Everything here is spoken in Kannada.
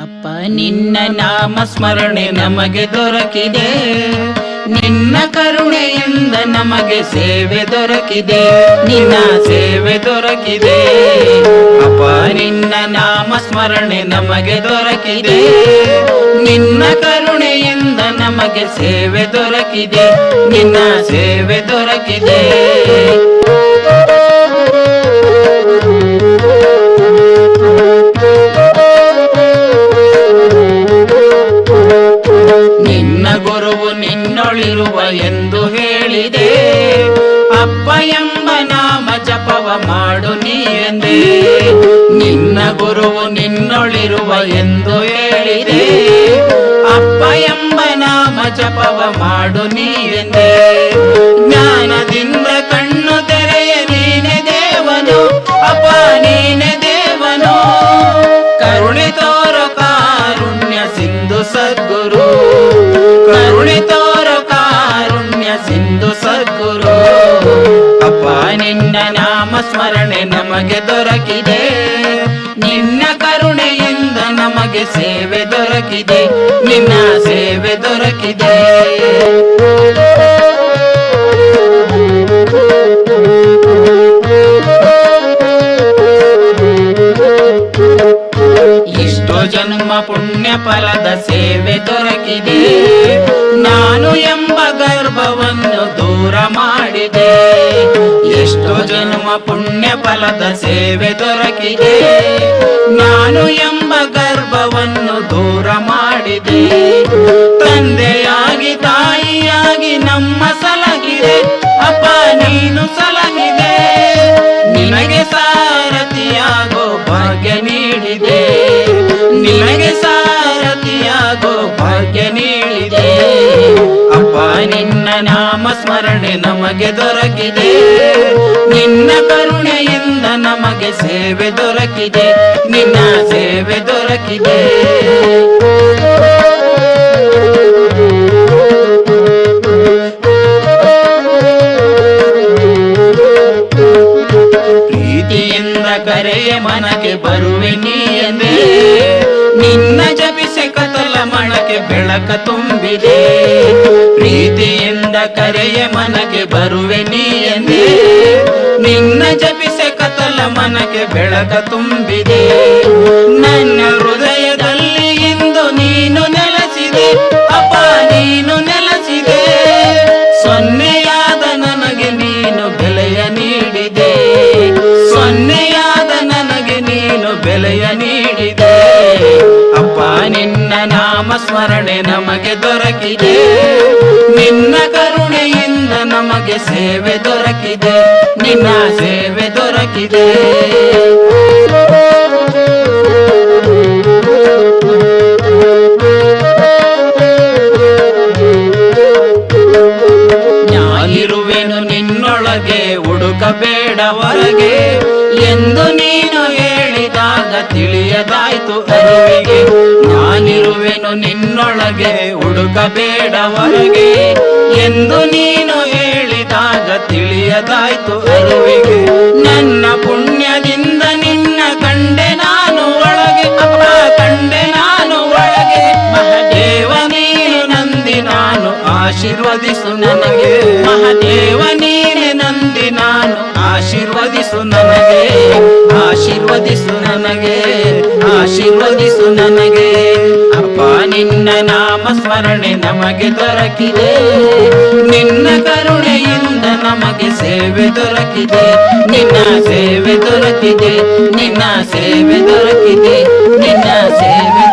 ಅಪ್ಪ ನಿನ್ನ ನಾಮ ಸ್ಮರಣೆ ನಮಗೆ ದೊರಕಿದೆ, ನಿನ್ನ ಕರುಣೆಯಿಂದ ನಮಗೆ ಸೇವೆ ದೊರಕಿದೆ, ನಿನ್ನ ಸೇವೆ ದೊರಕಿದೆ. ಅಪ್ಪ ನಿನ್ನ ನಾಮ ಸ್ಮರಣೆ ನಮಗೆ ದೊರಕಿದೆ, ನಿನ್ನ ಕರುಣೆಯಿಂದ ನಮಗೆ ಸೇವೆ ದೊರಕಿದೆ, ನಿನ್ನ ಸೇವೆ ದೊರಕಿದೆ. ನಿನ್ನ ಗುರುವು ನಿನ್ನೊಳಿರುವ ಎಂದು ಹೇಳಿದೆ, ಅಪ್ಪ ಎಂಬ ನಾಮ ಜಪವ ಮಾಡು ನೀ ಎಂದೇ. ನಿನ್ನ ಗುರುವು ನಿನ್ನೊಳಿರುವ ಎಂದು ಹೇಳಿದೆ, ಅಪ್ಪ ಎಂಬ ನಾಮ ಜಪವ ಮಾಡು ನೀ ಎಂದೇ. ಜ್ಞಾನದಿಂದ ಕಣ್ಣು ತೆರೆಯ ನೀನೆ ದೇವನು, ಅಪ್ಪ ನೀನೆ ದೇವನು. ಕರುಣೆ ತೋರೋ ಕಾರುಣ್ಯ ಸಿಂಧು ಸದ್ಗುರು, ಕರುಣೆ ತೋರೋ ಕಾರುಣ್ಯ ಸಿಂಧು ಸದ್ಗುರು. ಅಪ್ಪ ನಿನ್ನ ನಾಮ ಸ್ಮರಣೆ ನಮಗೆ ದೊರಕಿದೆ, ನಿನ್ನ ಕರುಣೆಯಿಂದ ನಮಗೆ ಸೇವೆ ದೊರಕಿದೆ, ನಿನ್ನ ಸೇವೆ ದೊರಕಿದೆ. ಎಷ್ಟೋ ಜನ್ಮ ಪುಣ್ಯ ಫಲದ ಸೇವೆ ದೊರಕಿದೆ, ನಾನು ಎಂಬ ಗರ್ಭವನ್ನು ದೂರ ಮಾಡಿದೆ. ಎಷ್ಟೋ ಜನ್ಮ ಪುಣ್ಯ ಫಲದ ಸೇವೆ ದೊರಕಿದೆ, ನಾನು ಎಂಬ ಗರ್ಭವನ್ನು ದೂರ ಮಾಡಿದೆ. ತಂದೆಯಾಗಿ ತಾಯಿಯಾಗಿ ನಮ್ಮ ಸಲಗಿದೆ, ಅಪ್ಪ ನೀನು ಸಲಗಿದೆ. ನಿನಗೆ ಸಾರಥಿಯಾಗೋ ಭಾಗ್ಯ ನೀಡಿದೆ, ನಿನಗೆ ಸಾರಥಿಯಾಗೋ ಭಾಗ್ಯ ನೀಡಿದೆ. ಅಪ್ಪ ನಿನ್ನ ನಾಮ ಸ್ಮರಣೆ ನಮಗೆ ದೊರಕಿದೆ, ನಿನ್ನ ಕರುಣೆಯಿಂದ ನಮಗೆ ಸೇವೆ ದೊರಕಿದೆ, ನಿನ್ನ ಸೇವೆ ದೊರಕಿದೆ. ಪ್ರೀತಿಯಿಂದ ಕರೆಯ ಮನಕ್ಕೆ ಬರುವೆ ನೀ ಎಂದೇ, ನಿನ್ನ ಜಪಿಸೆ ಕತಲ ಮನಕ್ಕೆ ಬೆಳಕ ತುಂಬಿದೆ. ಪ್ರೀತಿಯಿಂದ ಕರೆಯ ಮನಕ್ಕೆ ಬರುವೆ ನೀ ಎಂದೇ, ನಿನ್ನ ಜಪಿಸೆ ಕತಲ ಮನಕ್ಕೆ ಬೆಳಕ ತುಂಬಿದೆ. ನನ್ನ ಹೃದಯದಲ್ಲಿ ಇಂದು ನೀನು ನೆಲೆಸಿದೆ, ಅಪ್ಪ ನೀನು ನೆಲೆಸಿದೆ. ಸೊನ್ನೆಯಾದ ನನಗೆ ನೀನು ಬೆಲೆಯ ನೀಡಿದೆ, ಸೊನ್ನೆಯಾದ ನನಗೆ ನೀನು ಬೆಲೆಯ ನೀಡಿದೆ. ಅಪ್ಪ ನಿನ್ನ ನಾಮ ಸ್ಮರಣೆ ನಮಗೆ ದೊರಕಿದೆ, ನಿನ್ನ ಕರುಣೆಯಿಂದ ನಮಗೆ ಸೇವೆ ದೊರಕಿದೆ, ನಿನ್ನ ಸೇವೆ ದೊರಕಿದೆ. ನಾನಿರುವೆನು ನಿನ್ನೊಳಗೆ ಹುಡುಕಬೇಡ ಹೊರಗೆ ಎಂದು ನೀನು ಹೇಳಿದಾಗ ತಿಳಿಯದಾಯ್ತು ಅರಿವಿಗೆ. ನಾನಿರುವೆನು ನಿನ್ನೊಳಗೆ ಹುಡುಕಬೇಡ ಹೊರಗೆ ಎಂದು ನೀನು ಹೇಳಿದಾಗ ತಿಳಿಯದಾಯ್ತು ಅರಿವಿಗೆ. ನನ್ನ ಪುಣ್ಯದಿಂದ ನಿನ್ನ ಕಂಡೆ ನಾನು ಒಳಗೆ, ಅಪ್ಪ ಕಂಡೆ ನಾನು ಒಳಗೆ. ಮಹದೇವ ನೀನು ನಂದಿ ನಾನು ಆಶೀರ್ವದಿಸು ನನಗೆ, ಮಹದೇವ ನೀನೆ ನಂದಿ ನಾನು ಆಶೀರ್ವದಿಸು ನನಗೆ, ಆಶೀರ್ವದಿಸು ನನಗೆ, ಆಶೀರ್ವದಿಸು ನನಗೆ. ಅಪ್ಪ ನಿನ್ನ ನಾಮ ಸ್ಮರಣೆ ನಮಗೆ ದೊರಕಿದೆ, ನಿನ್ನ ಕರುಣೆಯಿಂದ ನಮಗೆ ಸೇವೆ ದೊರಕಿದೆ, ನಿನ್ನ ಸೇವೆ ದೊರಕಿದೆ, ನಿನ್ನ ಸೇವೆ ದೊರಕಿದೆ, ನಿನ್ನ ಸೇವೆ